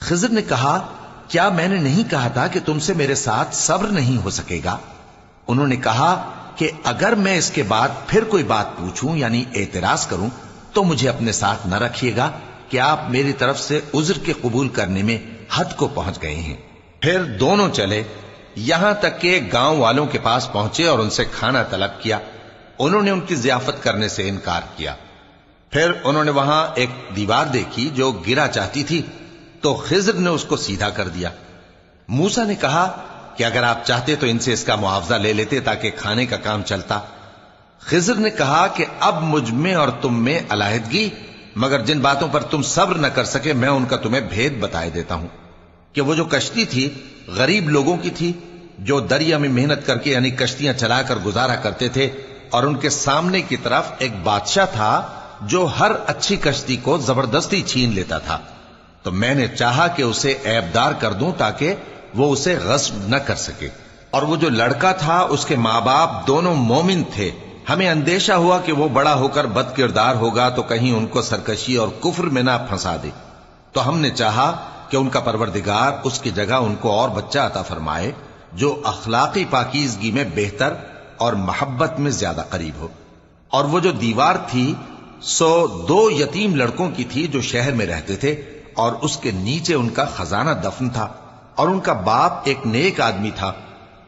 خضر نے کہا کیا میں نے نہیں کہا تھا کہ تم سے میرے ساتھ صبر نہیں ہو سکے گا؟ انہوں نے کہا کہ اگر میں اس کے بعد پھر کوئی بات پوچھوں یعنی اعتراض کروں تو مجھے اپنے ساتھ نہ رکھیے گا کہ آپ میری طرف سے عذر کے قبول کرنے میں حد کو پہنچ گئے ہیں۔ پھر دونوں چلے، یہاں تک کہ گاؤں والوں کے پاس پہنچے اور ان سے کھانا طلب کیا۔ انہوں نے ان کی ضیافت کرنے سے انکار کیا۔ پھر انہوں نے وہاں ایک دیوار دیکھی جو گرا چاہتی تھی، تو خضر نے اس کو سیدھا کر دیا۔ موسیٰ نے کہا کہ اگر آپ چاہتے تو ان سے اس کا معاوضہ لے لیتے تاکہ کھانے کا کام چلتا۔ خضر نے کہا کہ اب مجھ میں اور تم میں علیحدگی، مگر جن باتوں پر تم صبر نہ کر سکے میں ان کا تمہیں بھید بتائے دیتا ہوں کہ وہ جو کشتی تھی غریب لوگوں کی تھی جو دریا میں محنت کر کے یعنی کشتیاں چلا کر گزارا کرتے تھے، اور ان کے سامنے کی طرف ایک بادشاہ تھا جو ہر اچھی کشتی کو زبردستی چھین لیتا تھا۔ تو میں نے چاہا کہ اسے عیبدار کر دوں تاکہ وہ اسے غصب نہ کر سکے، اور وہ جو لڑکا تھا اس کے ماں باپ دونوں مومن تھے۔ ہمیں اندیشہ ہوا کہ وہ بڑا ہو کر بد کردار ہوگا تو کہیں ان کو سرکشی اور کفر میں نہ پھنسا دے، تو ہم نے چاہا کہ ان کا پروردگار اس کی جگہ ان کو اور بچہ عطا فرمائے جو اخلاقی پاکیزگی میں بہتر اور محبت میں زیادہ قریب ہو۔ اور وہ جو دیوار تھی سو 2 یتیم لڑکوں کی تھی جو شہر میں رہتے تھے، اور اس کے نیچے ان کا خزانہ دفن تھا، اور ان کا باپ ایک نیک آدمی تھا۔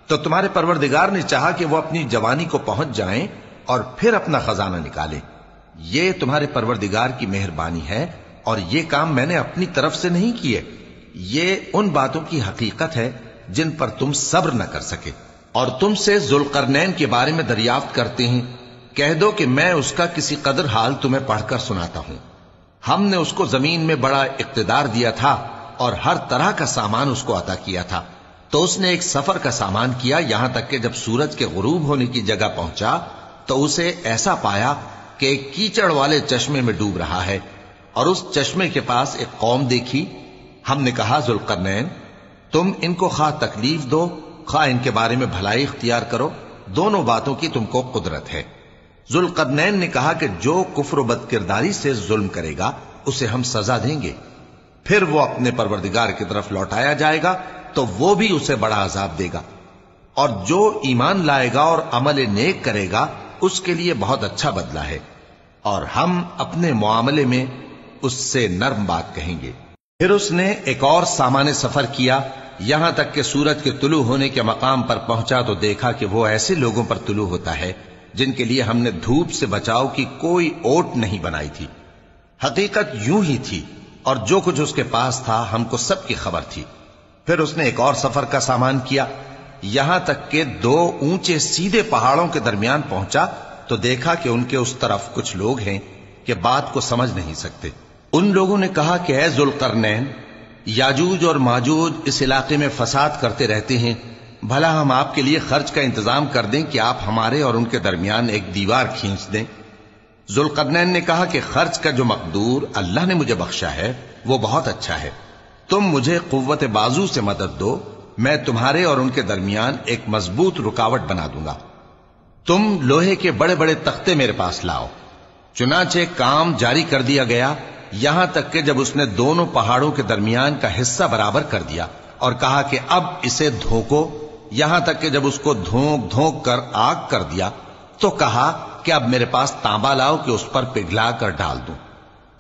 تو تمہارے پروردگار نے چاہا کہ وہ اپنی جوانی کو پہنچ جائیں اور پھر اپنا خزانہ نکالے۔ یہ تمہارے پروردگار کی مہربانی ہے، اور یہ کام میں نے اپنی طرف سے نہیں کیے، یہ ان باتوں کی حقیقت ہے جن پر تم صبر نہ کر سکے۔ اور تم سے ذوالقرنین کے بارے میں دریافت کرتے ہیں، کہہ دو کہ میں اس کا کسی قدر حال تمہیں پڑھ کر سناتا ہوں۔ ہم نے اس کو زمین میں بڑا اقتدار دیا تھا اور ہر طرح کا سامان اس کو عطا کیا تھا۔ تو اس نے ایک سفر کا سامان کیا، یہاں تک کہ جب سورج کے غروب ہونے کی جگہ پہنچا تو اسے ایسا پایا کہ ایک کیچڑ والے چشمے میں ڈوب رہا ہے، اور اس چشمے کے پاس ایک قوم دیکھی۔ ہم نے کہا ذوالقرنین تم ان کو خواہ تکلیف دو خواہ ان کے بارے میں بھلائی اختیار کرو، دونوں باتوں کی تم کو قدرت ہے۔ ذوالقرنین نے کہا کہ جو کفر و بد کرداری سے ظلم کرے گا اسے ہم سزا دیں گے، پھر وہ اپنے پروردگار کی طرف لوٹایا جائے گا تو وہ بھی اسے بڑا عذاب دے گا، اور جو ایمان لائے گا اور عمل نیک کرے گا اس کے لیے بہت اچھا بدلہ ہے، اور ہم اپنے معاملے میں اس سے نرم بات کہیں گے۔ پھر اس نے ایک اور سامان سفر کیا، یہاں تک کہ سورج کے طلوع ہونے کے مقام پر پہنچا تو دیکھا کہ وہ ایسے لوگوں پر طلوع ہوتا ہے جن کے لیے ہم نے دھوپ سے بچاؤ کی کوئی اوٹ نہیں بنائی تھی۔ حقیقت یوں ہی تھی، اور جو کچھ اس کے پاس تھا ہم کو سب کی خبر تھی۔ پھر اس نے ایک اور سفر کا سامان کیا، یہاں تک کہ 2 اونچے سیدھے پہاڑوں کے درمیان پہنچا تو دیکھا کہ ان کے اس طرف کچھ لوگ ہیں کہ بات کو سمجھ نہیں سکتے۔ ان لوگوں نے کہا کہ اے ذوالقرنین، یاجوج اور ماجوج اس علاقے میں فساد کرتے رہتے ہیں، بھلا ہم آپ کے لیے خرچ کا انتظام کر دیں کہ آپ ہمارے اور ان کے درمیان ایک دیوار کھینچ دیں۔ ذوالقرنین نے کہا کہ خرچ کا جو مقدور اللہ نے مجھے بخشا ہے وہ بہت اچھا ہے، تم مجھے قوت بازو سے مدد دو، میں تمہارے اور ان کے درمیان ایک مضبوط رکاوٹ بنا دوں گا۔ تم لوہے کے بڑے بڑے تختے میرے پاس لاؤ۔ چنانچہ کام جاری کر دیا گیا، یہاں تک کہ جب اس نے دونوں پہاڑوں کے درمیان کا حصہ برابر کر دیا اور کہا کہ اب اسے دھوکو، یہاں تک کہ جب اس کو دھونک دھونک کر آگ کر دیا تو کہا کہ اب میرے پاس تانبا لاؤ کہ اس پر پگھلا کر ڈال دوں۔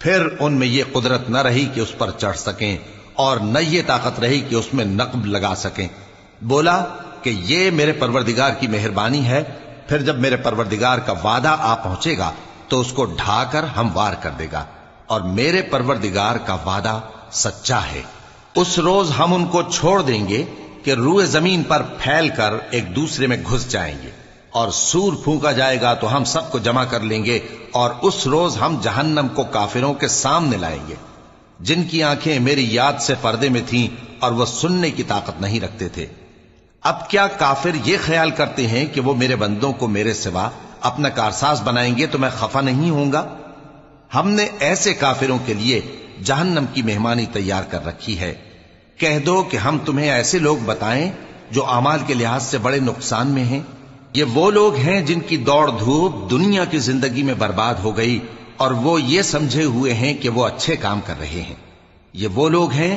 پھر ان میں یہ قدرت نہ رہی کہ اس پر چڑھ سکیں، اور نہ یہ طاقت رہی کہ اس میں نقب لگا سکیں۔ بولا کہ یہ میرے پروردگار کی مہربانی ہے، پھر جب میرے پروردگار کا وعدہ آ پہنچے گا تو اس کو ڈھا کر ہموار کر دے گا، اور میرے پروردگار کا وعدہ سچا ہے۔ اس روز ہم ان کو چھوڑ دیں گے کہ روئے زمین پر پھیل کر ایک دوسرے میں گھس جائیں گے، اور سور پھونکا جائے گا تو ہم سب کو جمع کر لیں گے، اور اس روز ہم جہنم کو کافروں کے سامنے لائیں گے جن کی آنکھیں میری یاد سے پردے میں تھیں اور وہ سننے کی طاقت نہیں رکھتے تھے۔ اب کیا کافر یہ خیال کرتے ہیں کہ وہ میرے بندوں کو میرے سوا اپنا کارساز بنائیں گے تو میں خفا نہیں ہوں گا؟ ہم نے ایسے کافروں کے لیے جہنم کی مہمانی تیار کر رکھی ہے۔ کہہ دو کہ ہم تمہیں ایسے لوگ بتائیں جو اعمال کے لحاظ سے بڑے نقصان میں ہیں۔ یہ وہ لوگ ہیں جن کی دوڑ دھوپ دنیا کی زندگی میں برباد ہو گئی، اور وہ یہ سمجھے ہوئے ہیں کہ وہ اچھے کام کر رہے ہیں۔ یہ وہ لوگ ہیں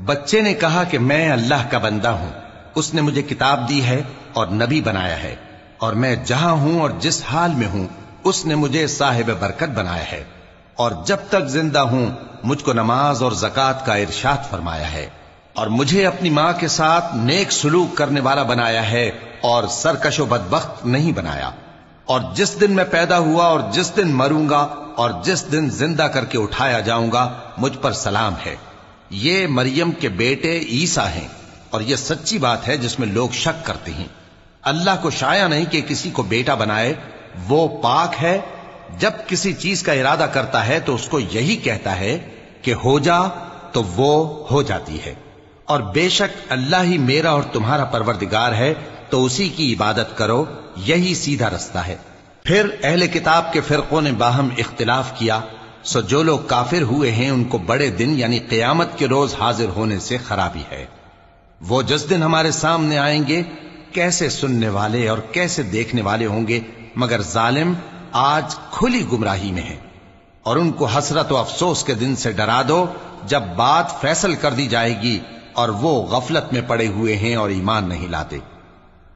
بچے نے کہا کہ میں اللہ کا بندہ ہوں، اس نے مجھے کتاب دی ہے اور نبی بنایا ہے، اور میں جہاں ہوں اور جس حال میں ہوں اس نے مجھے صاحب برکت بنایا ہے، اور جب تک زندہ ہوں مجھ کو نماز اور زکوٰۃ کا ارشاد فرمایا ہے، اور مجھے اپنی ماں کے ساتھ نیک سلوک کرنے والا بنایا ہے اور سرکش و بدبخت نہیں بنایا، اور جس دن میں پیدا ہوا اور جس دن مروں گا اور جس دن زندہ کر کے اٹھایا جاؤں گا مجھ پر سلام ہے۔ یہ مریم کے بیٹے عیسیٰ ہیں، اور یہ سچی بات ہے جس میں لوگ شک کرتے ہیں۔ اللہ کو شایع نہیں کہ کسی کو بیٹا بنائے، وہ پاک ہے، جب کسی چیز کا ارادہ کرتا ہے تو اس کو یہی کہتا ہے کہ ہو جا تو وہ ہو جاتی ہے، اور بے شک اللہ ہی میرا اور تمہارا پروردگار ہے، تو اسی کی عبادت کرو، یہی سیدھا رستہ ہے۔ پھر اہل کتاب کے فرقوں نے باہم اختلاف کیا، سو جو لوگ کافر ہوئے ہیں ان کو بڑے دن یعنی قیامت کے روز حاضر ہونے سے خرابی ہے۔ وہ جس دن ہمارے سامنے آئیں گے کیسے سننے والے اور کیسے دیکھنے والے ہوں گے، مگر ظالم آج کھلی گمراہی میں ہیں۔ اور ان کو حسرت و افسوس کے دن سے ڈرا دو جب بات فیصل کر دی جائے گی اور وہ غفلت میں پڑے ہوئے ہیں اور ایمان نہیں لاتے۔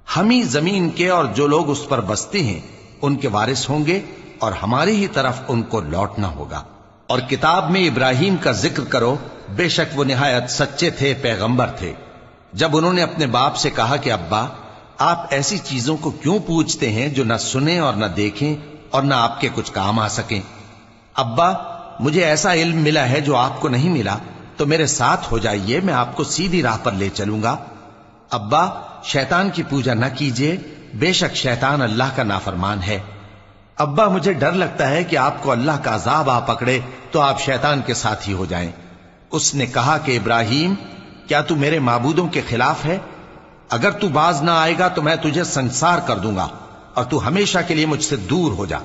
ہم ہی زمین کے اور جو لوگ اس پر بستے ہیں ان کے وارث ہوں گے، اور ہماری ہی طرف ان کو لوٹنا ہوگا۔ اور کتاب میں ابراہیم کا ذکر کرو، بے شک وہ نہایت سچے تھے، پیغمبر تھے۔ جب انہوں نے اپنے باپ سے کہا کہ ابا آپ ایسی چیزوں کو کیوں پوچھتے ہیں جو نہ سنیں اور نہ دیکھیں اور نہ آپ کے کچھ کام آ سکیں؟ ابا مجھے ایسا علم ملا ہے جو آپ کو نہیں ملا، تو میرے ساتھ ہو جائیے، میں آپ کو سیدھی راہ پر لے چلوں گا۔ ابا شیطان کی پوجا نہ کیجیے، بے شک شیطان اللہ کا نافرمان ہے۔ ابا مجھے ڈر لگتا ہے کہ آپ کو اللہ کا عذاب آ پکڑے تو آپ شیطان کے ساتھ ہی ہو جائیں۔ اس نے کہا کہ ابراہیم کیا تو میرے معبودوں کے خلاف ہے؟ اگر تو باز نہ آئے گا تو میں تجھے سنسار کر دوں گا اور تو ہمیشہ کے لیے مجھ سے دور ہو جا۔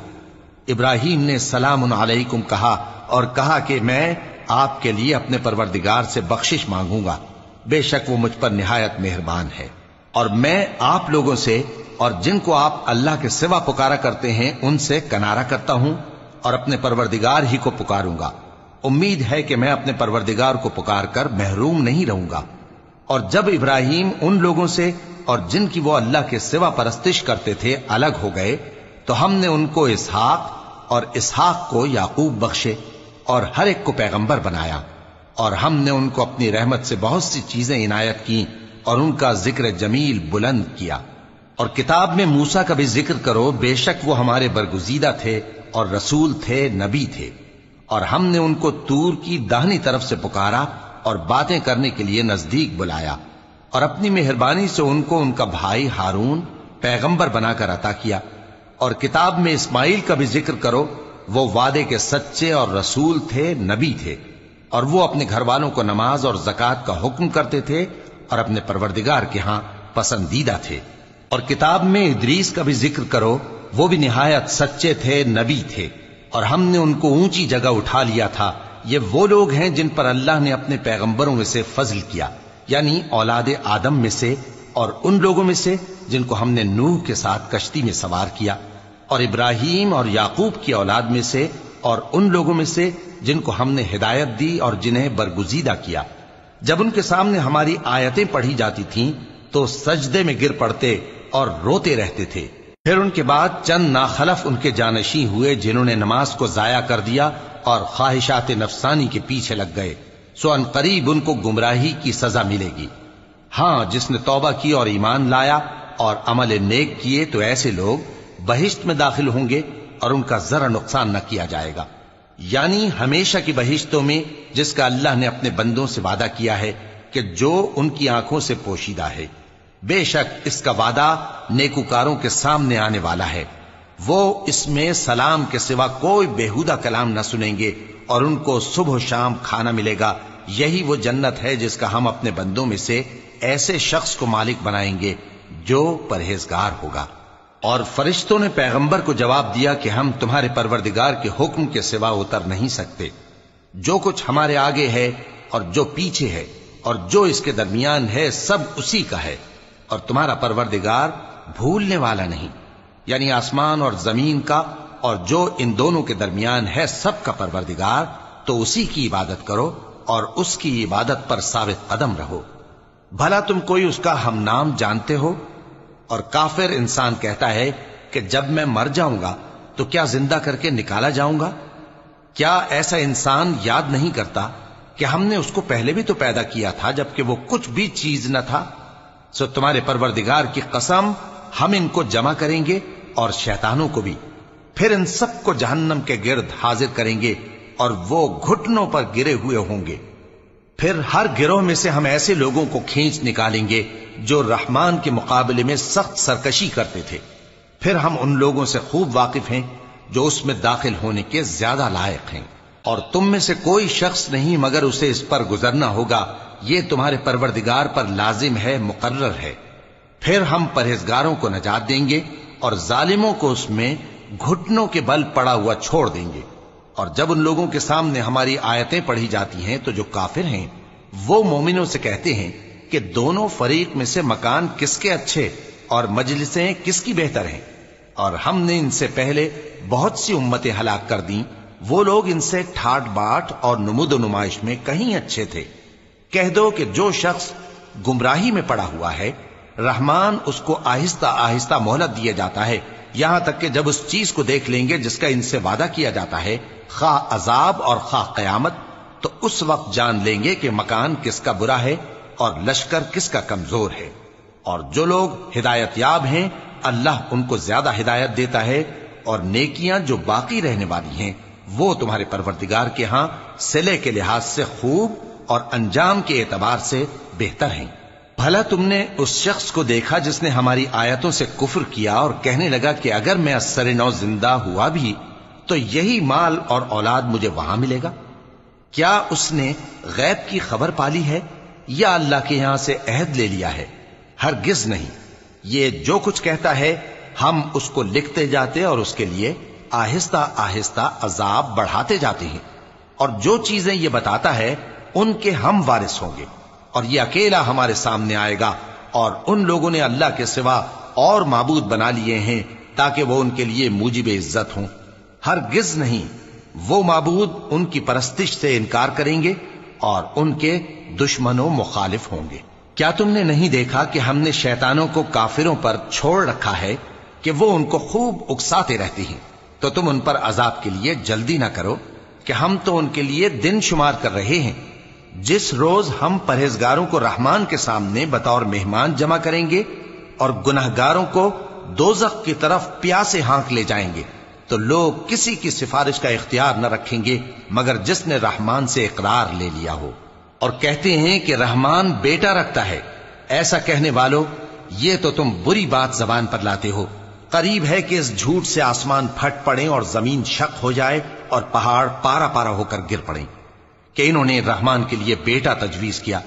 ابراہیم نے سلام علیکم کہا اور کہا کہ میں آپ کے لیے اپنے پروردگار سے بخشش مانگوں گا، بے شک وہ مجھ پر نہایت مہربان ہے، اور میں آپ لوگوں سے اور جن کو آپ اللہ کے سوا پکارا کرتے ہیں ان سے کنارہ کرتا ہوں اور اپنے پروردگار ہی کو پکاروں گا۔ امید ہے کہ میں اپنے پروردگار کو پکار کر محروم نہیں رہوں گا۔ اور جب ابراہیم ان لوگوں سے اور جن کی وہ اللہ کے سوا پرستش کرتے تھے الگ ہو گئے تو ہم نے ان کو اسحاق اور اسحاق کو یعقوب بخشے اور ہر ایک کو پیغمبر بنایا، اور ہم نے ان کو اپنی رحمت سے بہت سی چیزیں عنایت کی اور ان کا ذکر جمیل بلند کیا۔ اور کتاب میں موسیٰ کا بھی ذکر کرو، بے شک وہ ہمارے برگزیدہ تھے اور رسول تھے، نبی تھے، اور ہم نے ان کو طور کی داہنی طرف سے پکارا اور باتیں کرنے کے لیے نزدیک بلایا، اور اپنی مہربانی سے ان کو ان کا بھائی ہارون پیغمبر بنا کر عطا کیا۔ اور کتاب میں اسماعیل کا بھی ذکر کرو، وہ وعدے کے سچے اور رسول تھے، نبی تھے، اور وہ اپنے گھر والوں کو نماز اور زکوٰۃ کا حکم کرتے تھے اور اپنے پروردگار کے ہاں پسندیدہ تھے۔ اور کتاب میں ادریس کا بھی ذکر کرو، وہ بھی نہایت سچے تھے، نبی تھے، اور ہم نے ان کو اونچی جگہ اٹھا لیا تھا۔ یہ وہ لوگ ہیں جن پر اللہ نے اپنے پیغمبروں میں سے فضل کیا، یعنی اولاد آدم میں سے، اور ان لوگوں میں سے جن کو ہم نے نوح کے ساتھ کشتی میں سوار کیا، اور ابراہیم اور یعقوب کی اولاد میں سے، اور ان لوگوں میں سے جن کو ہم نے ہدایت دی اور جنہیں برگزیدہ کیا۔ جب ان کے سامنے ہماری آیتیں پڑھی جاتی تھیں تو سجدے میں گر پڑتے اور روتے رہتے تھے۔ پھر ان کے بعد چند ناخلف ان کے جانشیں ہوئے جنہوں نے نماز کو ضائع کر دیا اور خواہشات نفسانی کے پیچھے لگ گئے، سو ان قریب ان کو گمراہی کی سزا ملے گی۔ ہاں جس نے توبہ کی اور ایمان لایا اور عمل نیک کیے تو ایسے لوگ بہشت میں داخل ہوں گے اور ان کا ذرا نقصان نہ کیا جائے گا، یعنی ہمیشہ کی بہشتوں میں جس کا اللہ نے اپنے بندوں سے وعدہ کیا ہے کہ جو ان کی آنکھوں سے پوشیدہ ہے۔ بے شک اس کا وعدہ نیکوکاروں کے سامنے آنے والا ہے، وہ اس میں سلام کے سوا کوئی بیہودہ کلام نہ سنیں گے اور ان کو صبح و شام کھانا ملے گا۔ یہی وہ جنت ہے جس کا ہم اپنے بندوں میں سے ایسے شخص کو مالک بنائیں گے جو پرہیزگار ہوگا۔ اور فرشتوں نے پیغمبر کو جواب دیا کہ ہم تمہارے پروردگار کے حکم کے سوا اتر نہیں سکتے، جو کچھ ہمارے آگے ہے اور جو پیچھے ہے اور جو اس کے درمیان ہے سب اسی کا ہے، اور تمہارا پروردگار بھولنے والا نہیں، یعنی آسمان اور زمین کا اور جو ان دونوں کے درمیان ہے سب کا پروردگار، تو اسی کی عبادت کرو اور اس کی عبادت پر ثابت قدم رہو۔ بھلا تم کوئی اس کا ہم نام جانتے ہو؟ اور کافر انسان کہتا ہے کہ جب میں مر جاؤں گا تو کیا زندہ کر کے نکالا جاؤں گا؟ کیا ایسا انسان یاد نہیں کرتا کہ ہم نے اس کو پہلے بھی تو پیدا کیا تھا جبکہ وہ کچھ بھی چیز نہ تھا؟ سو تمہارے پروردگار کی قسم، ہم ان کو جمع کریں گے اور شیطانوں کو بھی، پھر ان سب کو جہنم کے گرد حاضر کریں گے اور وہ گھٹنوں پر گرے ہوئے ہوں گے۔ پھر ہر گروہ میں سے ہم ایسے لوگوں کو کھینچ نکالیں گے جو رحمان کے مقابلے میں سخت سرکشی کرتے تھے، پھر ہم ان لوگوں سے خوب واقف ہیں جو اس میں داخل ہونے کے زیادہ لائق ہیں، اور تم میں سے کوئی شخص نہیں مگر اسے اس پر گزرنا ہوگا، یہ تمہارے پروردگار پر لازم ہے، مقرر ہے۔ پھر ہم پرہیزگاروں کو نجات دیں گے اور ظالموں کو اس میں گھٹنوں کے بل پڑا ہوا چھوڑ دیں گے۔ اور جب ان لوگوں کے سامنے ہماری آیتیں پڑھی جاتی ہیں تو جو کافر ہیں وہ مومنوں سے کہتے ہیں کہ دونوں فریق میں سے مکان کس کے اچھے اور مجلسیں کس کی بہتر ہیں، اور ہم نے ان سے پہلے بہت سی امتیں ہلاک کر دیں، وہ لوگ ان سے ٹھاٹ باٹ اور نمود و نمائش میں کہیں اچھے تھے۔ کہہ دو کہ جو شخص گمراہی میں پڑا ہوا ہے، رحمان اس کو آہستہ آہستہ مہلت دیا جاتا ہے، یہاں تک کہ جب اس چیز کو دیکھ لیں گے جس کا ان سے وعدہ کیا جاتا ہے، خواہ عذاب اور خواہ قیامت، تو اس وقت جان لیں گے کہ مکان کس کا برا ہے اور لشکر کس کا کمزور ہے۔ اور جو لوگ ہدایت یاب ہیں اللہ ان کو زیادہ ہدایت دیتا ہے، اور نیکیاں جو باقی رہنے والی ہیں وہ تمہارے پروردگار کے ہاں صلے کے لحاظ سے خوب اور انجام کے اعتبار سے بہتر ہیں۔ بھلا تم نے اس شخص کو دیکھا جس نے ہماری آیتوں سے کفر کیا اور کہنے لگا کہ اگر میں ازسر نو زندہ ہوا بھی تو یہی مال اور اولاد مجھے وہاں ملے گا؟ کیا اس نے غیب کی خبر پالی ہے یا اللہ کے یہاں سے عہد لے لیا ہے؟ ہرگز نہیں، یہ جو کچھ کہتا ہے ہم اس کو لکھتے جاتے اور اس کے لیے آہستہ آہستہ عذاب بڑھاتے جاتے ہیں، اور جو چیزیں یہ بتاتا ہے ان کے ہم وارث ہوں گے، اور یہ اکیلا ہمارے سامنے آئے گا، اور ان لوگوں نے اللہ کے سوا اور معبود بنا لیے ہیں تاکہ وہ ان کے لیے موجب عزت ہوں۔ ہرگز نہیں، وہ معبود ان کی پرستش سے انکار کریں گے اور ان کے دشمنوں مخالف ہوں گے۔ کیا تم نے نہیں دیکھا کہ ہم نے شیطانوں کو کافروں پر چھوڑ رکھا ہے کہ وہ ان کو خوب اکساتے رہتے ہیں؟ تو تم ان پر عذاب کے لیے جلدی نہ کرو کہ ہم تو ان کے لیے دن شمار کر رہے ہیں۔ جس روز ہم پرہیزگاروں کو رحمان کے سامنے بطور مہمان جمع کریں گے اور گناہگاروں کو دوزخ کی طرف پیاسے ہانک لے جائیں گے، تو لوگ کسی کی سفارش کا اختیار نہ رکھیں گے مگر جس نے رحمان سے اقرار لے لیا ہو، اور کہتے ہیں کہ رحمان بیٹا رکھتا ہے۔ ایسا کہنے والوں، یہ تو تم بری بات زبان پر لاتے ہو۔ قریب ہے کہ اس جھوٹ سے آسمان پھٹ پڑیں اور زمین شق ہو جائے اور پہاڑ پارا پارا ہو کر گر پڑیں کہ انہوں نے رحمان کے لیے بیٹا تجویز کیا،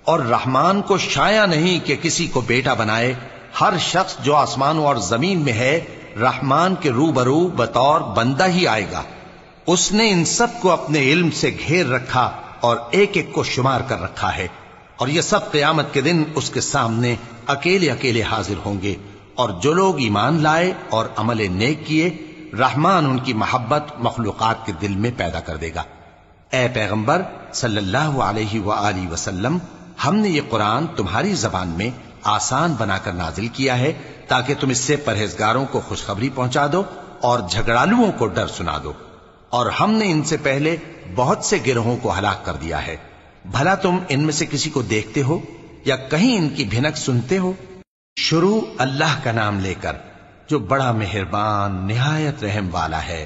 اور رحمان کو شایع نہیں کہ کسی کو بیٹا بنائے۔ ہر شخص جو آسمانوں اور زمین میں ہے رحمان کے روبرو بطور بندہ ہی آئے گا۔ اس نے ان سب کو اپنے علم سے گھیر رکھا اور ایک ایک کو شمار کر رکھا ہے، اور یہ سب قیامت کے دن اس کے سامنے اکیلے اکیلے حاضر ہوں گے۔ اور جو لوگ ایمان لائے اور عمل نیک کیے، رحمان ان کی محبت مخلوقات کے دل میں پیدا کر دے گا۔ اے پیغمبر صلی اللہ علیہ وآلہ وسلم، ہم نے یہ قرآن تمہاری زبان میں آسان بنا کر نازل کیا ہے تاکہ تم اس سے پرہیزگاروں کو خوشخبری پہنچا دو اور جھگڑالوؤں کو ڈر سنا دو، اور ہم نے ان سے پہلے بہت سے گروہوں کو ہلاک کر دیا ہے۔ بھلا تم ان میں سے کسی کو دیکھتے ہو یا کہیں ان کی بھنک سنتے ہو؟ شروع اللہ کا نام لے کر جو بڑا مہربان نہایت رحم والا ہے۔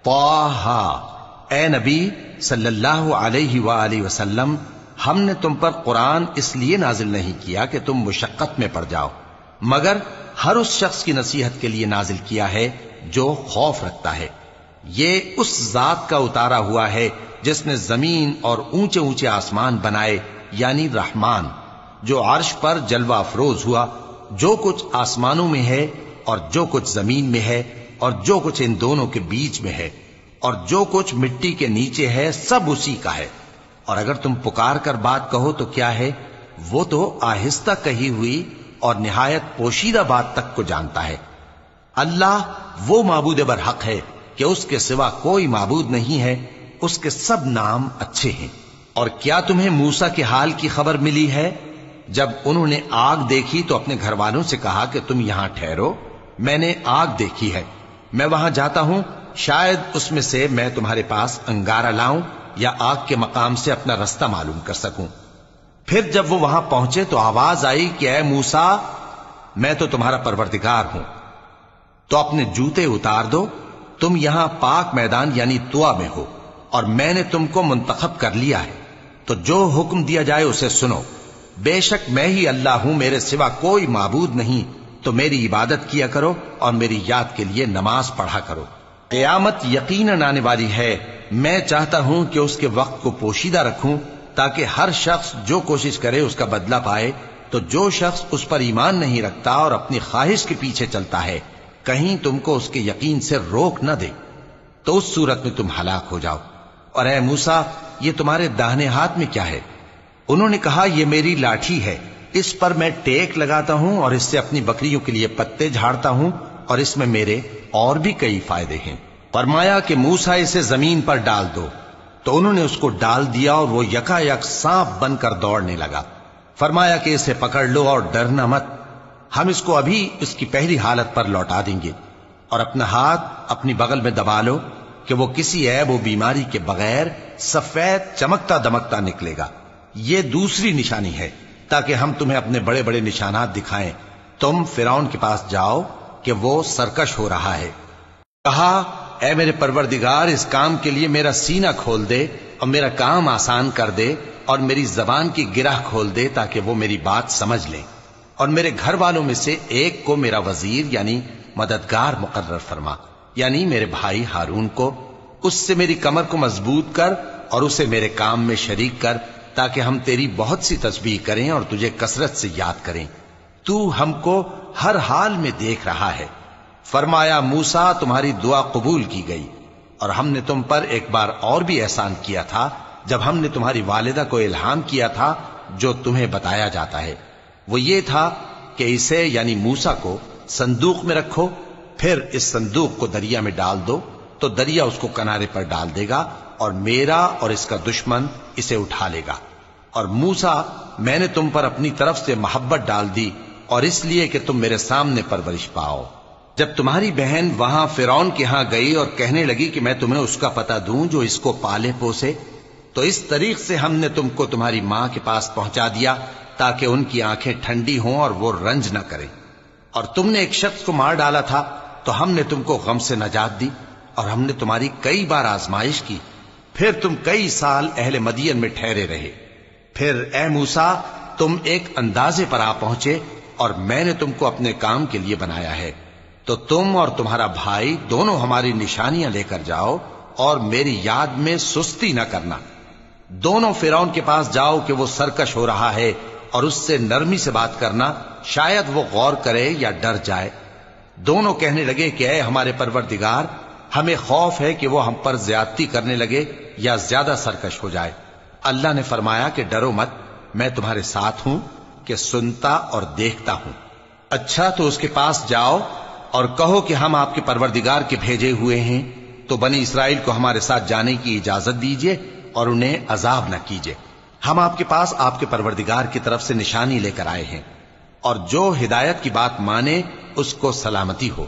طٰہٰ، اے نبی صلی اللہ علیہ وآلہ وسلم، ہم نے تم پر قرآن اس لیے نازل نہیں کیا کہ تم مشقت میں پڑ جاؤ، مگر ہر اس شخص کی نصیحت کے لیے نازل کیا ہے جو خوف رکھتا ہے۔ یہ اس ذات کا اتارا ہوا ہے جس نے زمین اور اونچے اونچے آسمان بنائے، یعنی رحمان، جو عرش پر جلوہ افروز ہوا۔ جو کچھ آسمانوں میں ہے اور جو کچھ زمین میں ہے اور جو کچھ ان دونوں کے بیچ میں ہے اور جو کچھ مٹی کے نیچے ہے، سب اسی کا ہے۔ اور اگر تم پکار کر بات کہو تو کیا ہے، وہ تو آہستہ کہی ہوئی اور نہایت پوشیدہ بات تک کو جانتا ہے۔ اللہ وہ معبود برحق ہے کہ اس کے سوا کوئی معبود نہیں ہے، اس کے سب نام اچھے ہیں۔ اور کیا تمہیں موسیٰ کے حال کی خبر ملی ہے؟ جب انہوں نے آگ دیکھی تو اپنے گھر والوں سے کہا کہ تم یہاں ٹھہرو، میں نے آگ دیکھی ہے، میں وہاں جاتا ہوں، شاید اس میں سے میں تمہارے پاس انگارہ لاؤں یا آگ کے مقام سے اپنا رستہ معلوم کر سکوں۔ پھر جب وہ وہاں پہنچے تو آواز آئی کہ اے موسیٰ، میں تو تمہارا پروردگار ہوں، تو اپنے جوتے اتار دو، تم یہاں پاک میدان یعنی طوا میں ہو، اور میں نے تم کو منتخب کر لیا ہے، تو جو حکم دیا جائے اسے سنو۔ بے شک میں ہی اللہ ہوں، میرے سوا کوئی معبود نہیں، تو میری عبادت کیا کرو اور میری یاد کے لیے نماز پڑھا کرو۔ قیامت یقیناً آنے والی ہے، میں چاہتا ہوں کہ اس کے وقت کو پوشیدہ رکھوں تاکہ ہر شخص جو کوشش کرے اس کا بدلہ پائے، تو جو شخص اس پر ایمان نہیں رکھتا اور اپنی خواہش کے پیچھے چلتا ہے کہیں تم کو اس کے یقین سے روک نہ دے، تو اس صورت میں تم ہلاک ہو جاؤ۔ اور اے موسیٰ، یہ تمہارے داہنے ہاتھ میں کیا ہے؟ انہوں نے کہا یہ میری لاٹھی ہے، اس پر میں ٹیک لگاتا ہوں اور اس سے اپنی بکریوں کے لیے پتے جھاڑتا ہوں، اور اس میں میرے اور بھی کئی فائدے ہیں۔ فرمایا کہ موسیٰ اسے زمین پر ڈال دو، تو انہوں نے اس کو ڈال دیا اور وہ یکا یک سانپ بن کر دوڑنے لگا۔ فرمایا کہ اسے پکڑ لو اور ڈرنا مت، ہم اس کو ابھی اس کی پہلی حالت پر لوٹا دیں گے، اور اپنا ہاتھ اپنی بغل میں دبا لو کہ وہ کسی عیب و بیماری کے بغیر سفید چمکتا دمکتا نکلے گا۔ یہ دوسری نشانی ہے تاکہ ہم تمہیں اپنے بڑے بڑے نشانات دکھائیں۔ تم فرعون کے پاس جاؤ کہ وہ سرکش ہو رہا ہے۔ کہا اے میرے پروردگار، اس کام کے لیے میرا سینہ کھول دے اور میرا کام آسان کر دے، اور میری زبان کی گرہ کھول دے تاکہ وہ میری بات سمجھ لیں، اور میرے گھر والوں میں سے ایک کو میرا وزیر یعنی مددگار مقرر فرما، یعنی میرے بھائی ہارون کو، اس سے میری کمر کو مضبوط کر اور اسے میرے کام میں شریک کر، تاکہ ہم تیری بہت سی تسبیح کریں اور تجھے کثرت سے یاد کریں، تو ہم کو ہر حال میں دیکھ رہا ہے۔ فرمایا موسیٰ، تمہاری دعا قبول کی گئی، اور ہم نے تم پر ایک بار اور بھی احسان کیا تھا جب ہم نے تمہاری والدہ کو الہام کیا تھا جو تمہیں بتایا جاتا ہے، وہ یہ تھا کہ اسے یعنی موسیٰ کو صندوق میں رکھو، پھر اس صندوق کو دریا میں ڈال دو، تو دریا اس کو کنارے پر ڈال دے گا، اور میرا اور اس کا دشمن اسے اٹھا لے گا۔ اور موسیٰ، میں نے تم پر اپنی طرف سے محبت ڈال دی، اور اس لیے کہ تم میرے سامنے پرورش پاؤ۔ جب تمہاری بہن وہاں فرعون کے ہاں گئی اور کہنے لگی کہ میں تمہیں اس کا پتہ دوں جو اس کو پالے پوسے، تو اس طریق سے ہم نے تم کو تمہاری ماں کے پاس پہنچا دیا تاکہ ان کی آنکھیں ٹھنڈی ہوں اور وہ رنج نہ کریں۔ اور تم نے ایک شخص کو مار ڈالا تھا تو ہم نے تم کو غم سے نجات دی، اور ہم نے تمہاری کئی بار آزمائش کی، پھر تم کئی سال اہل مدین میں ٹھہرے رہے۔ پھر اے موسیٰ، تم ایک اندازے پر آ پہنچے، اور میں نے تم کو اپنے کام کے لیے بنایا ہے، تو تم اور تمہارا بھائی دونوں ہماری نشانیاں لے کر جاؤ، اور میری یاد میں سستی نہ کرنا۔ دونوں فرعون کے پاس جاؤ کہ وہ سرکش ہو رہا ہے، اور اس سے نرمی سے بات کرنا، شاید وہ غور کرے یا ڈر جائے۔ دونوں کہنے لگے کہ اے ہمارے پروردگار، ہمیں خوف ہے کہ وہ ہم پر زیادتی کرنے لگے یا زیادہ سرکش ہو جائے۔ اللہ نے فرمایا کہ ڈرو مت، میں تمہارے ساتھ ہوں کہ سنتا اور دیکھتا ہوں۔ اچھا تو اس کے پاس جاؤ اور کہو کہ ہم آپ کے پروردگار کے بھیجے ہوئے ہیں، تو بنی اسرائیل کو ہمارے ساتھ جانے کی اجازت دیجیے اور انہیں عذاب نہ کیجیے۔ ہم آپ کے پاس آپ کے پروردگار کی طرف سے نشانی لے کر آئے ہیں، اور جو ہدایت کی بات مانے اس کو سلامتی ہو۔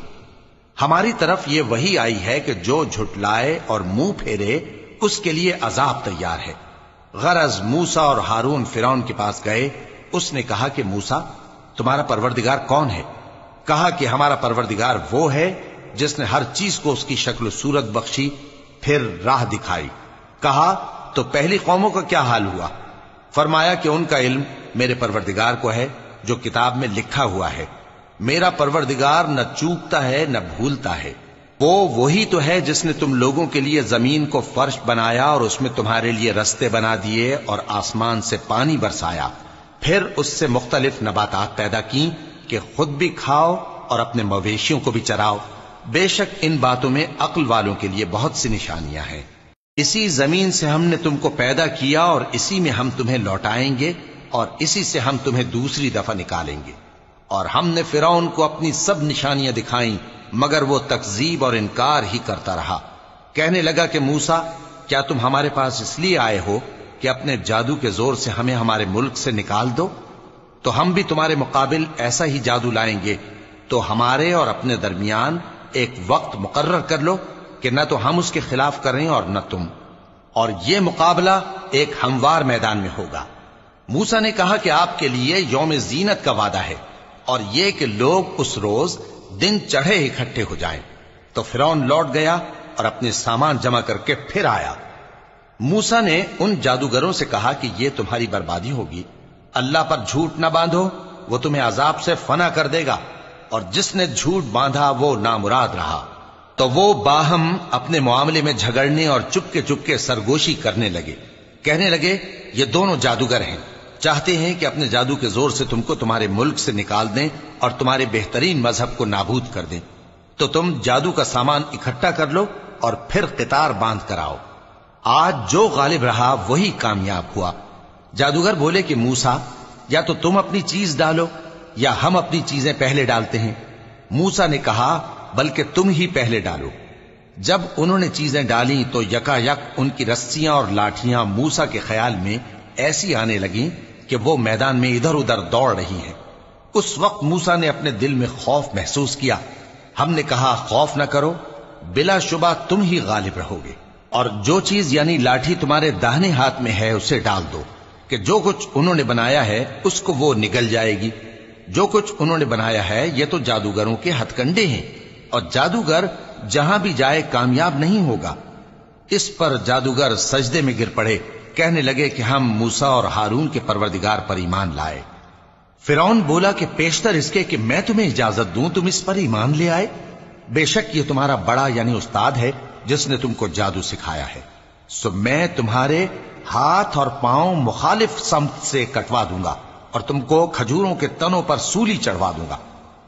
ہماری طرف یہ وحی آئی ہے کہ جو جھٹلائے اور منہ پھیرے اس کے لیے عذاب تیار ہے۔ غرض موسیٰ اور ہارون فرعون کے پاس گئے، اس نے کہا کہ موسیٰ، تمہارا پروردگار کون ہے؟ کہا کہ ہمارا پروردگار وہ ہے جس نے ہر چیز کو اس کی شکل و صورت بخشی، پھر راہ دکھائی۔ کہا تو پہلی قوموں کا کیا حال ہوا؟ فرمایا کہ ان کا علم میرے پروردگار کو ہے جو کتاب میں لکھا ہوا ہے۔ میرا پروردگار نہ چوکتا ہے نہ بھولتا ہے۔ وہ وہی تو ہے جس نے تم لوگوں کے لیے زمین کو فرش بنایا اور اس میں تمہارے لیے رستے بنا دیے اور آسمان سے پانی برسایا، پھر اس سے مختلف نباتات پیدا کی کہ خود بھی کھاؤ اور اپنے مویشیوں کو بھی چراؤ۔ بے شک ان باتوں میں عقل والوں کے لیے بہت سی نشانیاں ہیں۔ اسی زمین سے ہم نے تم کو پیدا کیا اور اسی میں ہم تمہیں لوٹائیں گے اور اسی سے ہم تمہیں دوسری دفعہ نکالیں گے۔ اور ہم نے فرعون کو اپنی سب نشانیاں دکھائیں مگر وہ تکذیب اور انکار ہی کرتا رہا۔ کہنے لگا کہ موسیٰ، کیا تم ہمارے پاس اس لیے آئے ہو کہ اپنے جادو کے زور سے ہمیں ہمارے ملک سے نکال دو، تو ہم بھی تمہارے مقابل ایسا ہی جادو لائیں گے، تو ہمارے اور اپنے درمیان ایک وقت مقرر کر لو کہ نہ تو ہم اس کے خلاف کریں اور نہ تم، اور یہ مقابلہ ایک ہموار میدان میں ہوگا۔ موسیٰ نے کہا کہ آپ کے لیے یوم زینت کا وعدہ ہے، اور یہ کہ لوگ اس روز دن چڑھے اکٹھے ہو جائیں۔ تو فرعون لوٹ گیا اور اپنے سامان جمع کر کے پھر آیا۔ موسیٰ نے ان جادوگروں سے کہا کہ یہ تمہاری بربادی ہوگی، اللہ پر جھوٹ نہ باندھو، وہ تمہیں عذاب سے فنا کر دے گا، اور جس نے جھوٹ باندھا وہ نامراد رہا۔ تو وہ باہم اپنے معاملے میں جھگڑنے اور چپکے سرگوشی کرنے لگے، کہنے لگے یہ دونوں جادوگر ہیں، چاہتے ہیں کہ اپنے جادو کے زور سے تم کو تمہارے ملک سے نکال دیں اور تمہارے بہترین مذہب کو نابود کر دیں، تو تم جادو کا سامان اکٹھا کر لو اور پھر قطار باندھ کر آؤ۔ آج جو غالب رہا وہی کامیاب ہوا۔ جادوگر بولے کہ موسیٰ، یا تو تم اپنی چیز ڈالو یا ہم اپنی چیزیں پہلے ڈالتے ہیں۔ موسیٰ نے کہا بلکہ تم ہی پہلے ڈالو۔ جب انہوں نے چیزیں ڈالی تو یکا یک ان کی رسیاں اور لاٹھیاں موسیٰ کے خیال میں ایسی آنے لگیں کہ وہ میدان میں ادھر ادھر دوڑ رہی ہیں۔ اس وقت موسیٰ نے اپنے دل میں خوف محسوس کیا۔ ہم نے کہا خوف نہ کرو، بلا شبہ تم ہی غالب رہو گے، اور جو چیز یعنی لاٹھی تمہارے داہنے ہاتھ میں ہے اسے ڈال دو، کہ جو کچھ انہوں نے بنایا ہے اس کو وہ نگل جائے گی۔ جو کچھ انہوں نے بنایا ہے یہ تو جادوگروں کے ہتھ کنڈے ہیں، اور جادوگر جہاں بھی جائے کامیاب نہیں ہوگا۔ اس پر جادوگر سجدے میں گر پڑے، کہنے لگے کہ ہم موسیٰ اور ہارون کے پروردگار پر ایمان لائے۔ فرعون بولا کہ پیشتر اس کے کہ میں تمہیں اجازت دوں تم اس پر ایمان لے آئے، بے شک یہ تمہارا بڑا یعنی استاد ہے جس نے تم کو جادو سکھایا ہے، سو میں تمہارے ہاتھ اور پاؤں مخالف سمت سے کٹوا دوں گا، اور تم کو کھجوروں کے تنوں پر سولی چڑھوا دوں گا،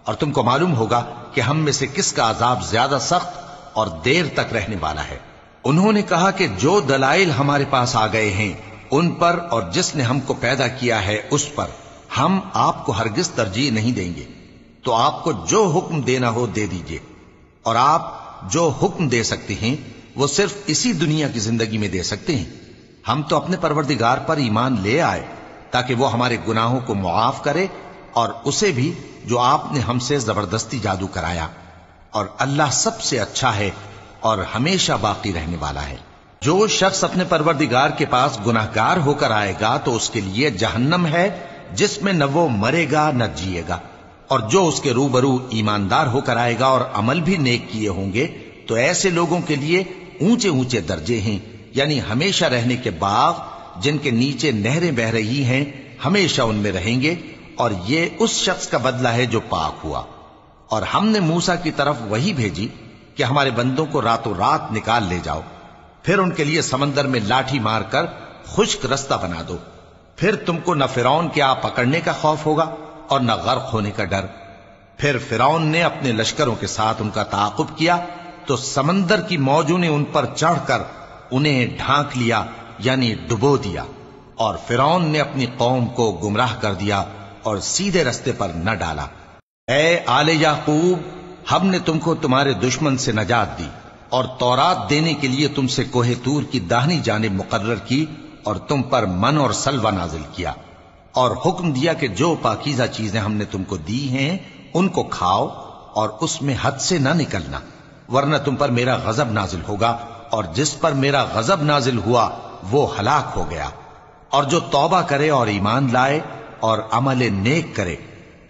اور تم کو معلوم ہوگا کہ ہم میں سے کس کا عذاب زیادہ سخت اور دیر تک رہنے والا ہے۔ انہوں نے کہا کہ جو دلائل ہمارے پاس آ گئے ہیں ان پر اور جس نے ہم کو پیدا کیا ہے اس پر ہم آپ کو ہرگز ترجیح نہیں دیں گے، تو آپ کو جو حکم دینا ہو دے دیجئے، اور آپ جو حکم دے سکتے ہیں وہ صرف اسی دنیا کی زندگی میں دے سکتے ہیں۔ ہم تو اپنے پروردگار پر ایمان لے آئے تاکہ وہ ہمارے گناہوں کو معاف کرے، اور اسے بھی جو آپ نے ہم سے زبردستی جادو کرایا، اور اللہ سب سے اچھا ہے اور ہمیشہ باقی رہنے والا ہے۔ جو شخص اپنے پروردگار کے پاس گناہگار ہو کر آئے گا تو اس کے لیے جہنم ہے جس میں نہ وہ مرے گا نہ جیے گا، اور جو اس کے روبرو ایماندار ہو کر آئے گا اور عمل بھی نیک کیے ہوں گے تو ایسے لوگوں کے لیے اونچے اونچے درجے ہیں، یعنی ہمیشہ رہنے کے باغ جن کے نیچے نہریں بہ رہی ہیں، ہمیشہ ان میں رہیں گے، اور یہ اس شخص کا بدلہ ہے جو پاک ہوا۔ اور ہم نے موسیٰ کی طرف وہی بھیجی کہ ہمارے بندوں کو راتوں رات نکال لے جاؤ، پھر ان کے لیے سمندر میں لاٹھی مار کر خشک رستہ بنا دو، پھر تم کو نہ فرعون کے آ پکڑنے کا خوف ہوگا اور نہ غرق ہونے کا ڈر۔ پھر فرعون نے اپنے لشکروں کے ساتھ ان کا تعاقب کیا تو سمندر کی موجوں نے ان پر چڑھ کر انہیں ڈھانک لیا یعنی ڈبو دیا، اور فرعون نے اپنی قوم کو گمراہ کر دیا اور سیدھے رستے پر نہ ڈالا۔ اے آل یعقوب، ہم نے تم کو تمہارے دشمن سے نجات دی اور تورات دینے کے لیے تم سے کوہ طور کی داہنی جانب مقرر کی، اور تم پر من اور سلوہ نازل کیا، اور حکم دیا کہ جو پاکیزہ چیزیں ہم نے تم کو دی ہیں ان کو کھاؤ اور اس میں حد سے نہ نکلنا، ورنہ تم پر میرا غضب نازل ہوگا، اور جس پر میرا غضب نازل ہوا وہ ہلاک ہو گیا۔ اور جو توبہ کرے اور ایمان لائے اور عمل نیک کرے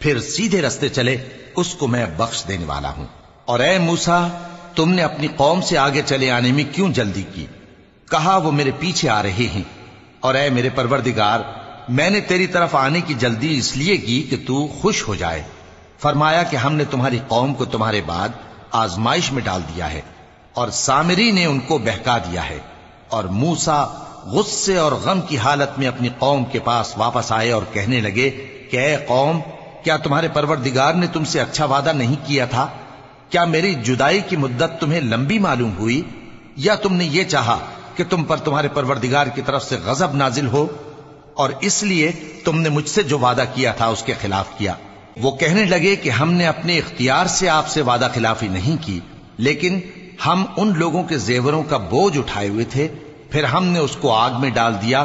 پھر سیدھے رستے چلے اس کو میں بخش دینے والا ہوں۔ اور اے موسیٰ، تم نے اپنی قوم سے آگے چلے آنے میں کیوں جلدی کی؟ کہا وہ میرے پیچھے آ رہے ہیں۔ اور اے میرے پروردگار، میں نے تیری طرف آنے کی جلدی اس لیے کی کہ تو خوش ہو جائے۔ فرمایا کہ ہم نے تمہاری قوم کو تمہارے بعد آزمائش میں ڈال دیا ہے، اور سامری نے ان کو بہکا دیا ہے۔ اور موسیٰ غصے اور غم کی حالت میں اپنی قوم کے پاس واپس آئے اور کہنے لگے کہ اے قوم، کیا تمہارے پروردگار نے تم سے اچھا وعدہ نہیں کیا تھا؟ کیا میری جدائی کی مدت تمہیں لمبی معلوم ہوئی، یا تم نے یہ چاہا کہ تم پر تمہارے پروردگار کی طرف سے غضب نازل ہو، اور اس لیے تم نے مجھ سے جو وعدہ کیا تھا اس کے خلاف کیا؟ وہ کہنے لگے کہ ہم نے اپنے اختیار سے آپ سے وعدہ خلافی نہیں کی، لیکن ہم ان لوگوں کے زیوروں کا بوجھ اٹھائے ہوئے تھے، پھر ہم نے اس کو آگ میں ڈال دیا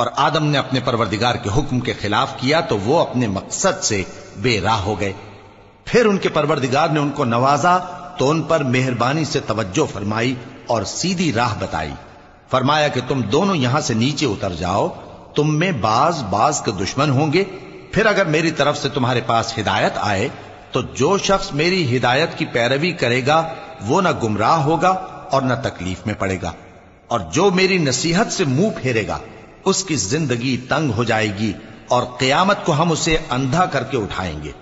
اور آدم نے اپنے پروردگار کے حکم کے خلاف کیا تو وہ اپنے مقصد سے بے راہ ہو گئے۔ پھر ان کے پروردگار نے ان کو نوازا تو ان پر مہربانی سے توجہ فرمائی اور سیدھی راہ بتائی۔ فرمایا کہ تم دونوں یہاں سے نیچے اتر جاؤ، تم میں بعض کے دشمن ہوں گے، پھر اگر میری طرف سے تمہارے پاس ہدایت آئے تو جو شخص میری ہدایت کی پیروی کرے گا وہ نہ گمراہ ہوگا اور نہ تکلیف میں پڑے گا، اور جو میری نصیحت سے منہ پھیرے گا اس کی زندگی تنگ ہو جائے گی، اور قیامت کو ہم اسے اندھا کر کے اٹھائیں گے۔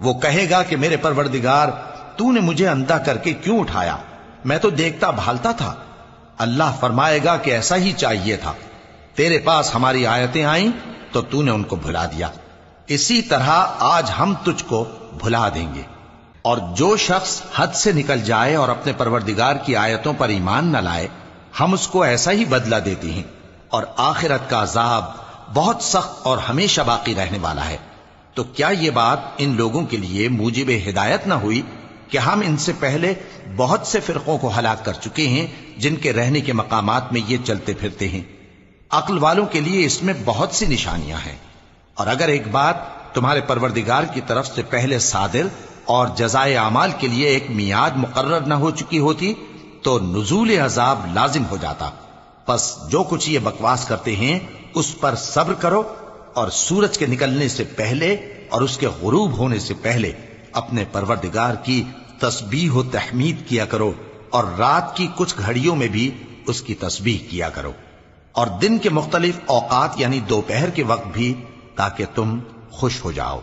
وہ کہے گا کہ میرے پروردگار تو نے مجھے اندھا کر کے کیوں اٹھایا، میں تو دیکھتا بھالتا تھا۔ اللہ فرمائے گا کہ ایسا ہی چاہیے تھا، تیرے پاس ہماری آیتیں آئیں تو تو نے ان کو بھلا دیا، اسی طرح آج ہم تجھ کو بھلا دیں گے۔ اور جو شخص حد سے نکل جائے اور اپنے پروردگار کی آیتوں پر ایمان نہ لائے، ہم اس کو ایسا ہی بدلہ دیتے ہیں، اور آخرت کا عذاب بہت سخت اور ہمیشہ باقی رہنے والا ہے۔ تو کیا یہ بات ان لوگوں کے لیے موجب ہدایت نہ ہوئی کہ ہم ان سے پہلے بہت سے فرقوں کو ہلاک کر چکے ہیں جن کے رہنے کے مقامات میں یہ چلتے پھرتے ہیں۔ عقل والوں کے لیے اس میں بہت سی نشانیاں ہیں، اور اگر ایک بات تمہارے پروردگار کی طرف سے پہلے صادر اور جزائے اعمال کے لیے ایک میعاد مقرر نہ ہو چکی ہوتی تو نزول عذاب لازم ہو جاتا۔ پس جو کچھ یہ بکواس کرتے ہیں اس پر صبر کرو، اور سورج کے نکلنے سے پہلے اور اس کے غروب ہونے سے پہلے اپنے پروردگار کی تسبیح و تحمید کیا کرو، اور رات کی کچھ گھڑیوں میں بھی اس کی تسبیح کیا کرو، اور دن کے مختلف اوقات یعنی دوپہر کے وقت بھی، تاکہ تم خوش ہو جاؤ۔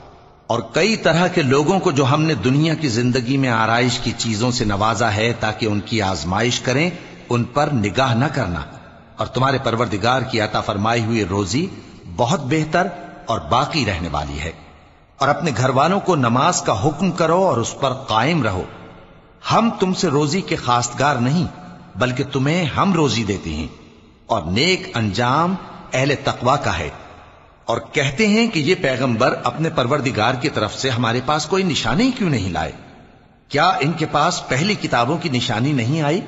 اور کئی طرح کے لوگوں کو جو ہم نے دنیا کی زندگی میں آرائش کی چیزوں سے نوازا ہے تاکہ ان کی آزمائش کریں، ان پر نگاہ نہ کرنا، اور تمہارے پروردگار کی عطا فرمائی ہوئی روزی بہت بہتر اور باقی رہنے والی ہے۔ اور اپنے گھر والوں کو نماز کا حکم کرو اور اس پر قائم رہو۔ ہم تم سے روزی کے خواستگار نہیں، بلکہ تمہیں ہم روزی دیتے ہیں، اور نیک انجام اہل تقوی کا ہے۔ اور کہتے ہیں کہ یہ پیغمبر اپنے پروردگار کی طرف سے ہمارے پاس کوئی نشانی کیوں نہیں لائے؟ کیا ان کے پاس پہلی کتابوں کی نشانی نہیں آئی؟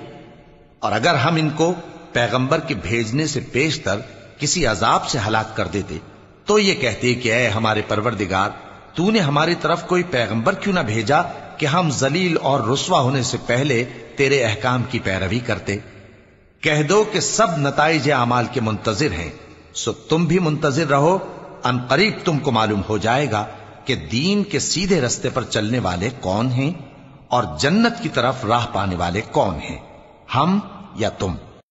اور اگر ہم ان کو پیغمبر کے بھیجنے سے پیشتر کسی عذاب سے ہلاک کر دیتے تو یہ کہتے کہ اے ہمارے پروردگار، تو نے ہماری طرف کوئی پیغمبر کیوں نہ بھیجا کہ ہم ذلیل اور رسوا ہونے سے پہلے تیرے احکام کی پیروی کرتے۔ کہہ دو کہ سب نتائج اعمال کے منتظر ہیں، سو تم بھی منتظر رہو، ان قریب تم کو معلوم ہو جائے گا کہ دین کے سیدھے رستے پر چلنے والے کون ہیں اور جنت کی طرف راہ پانے والے کون ہیں، ہم یا تم۔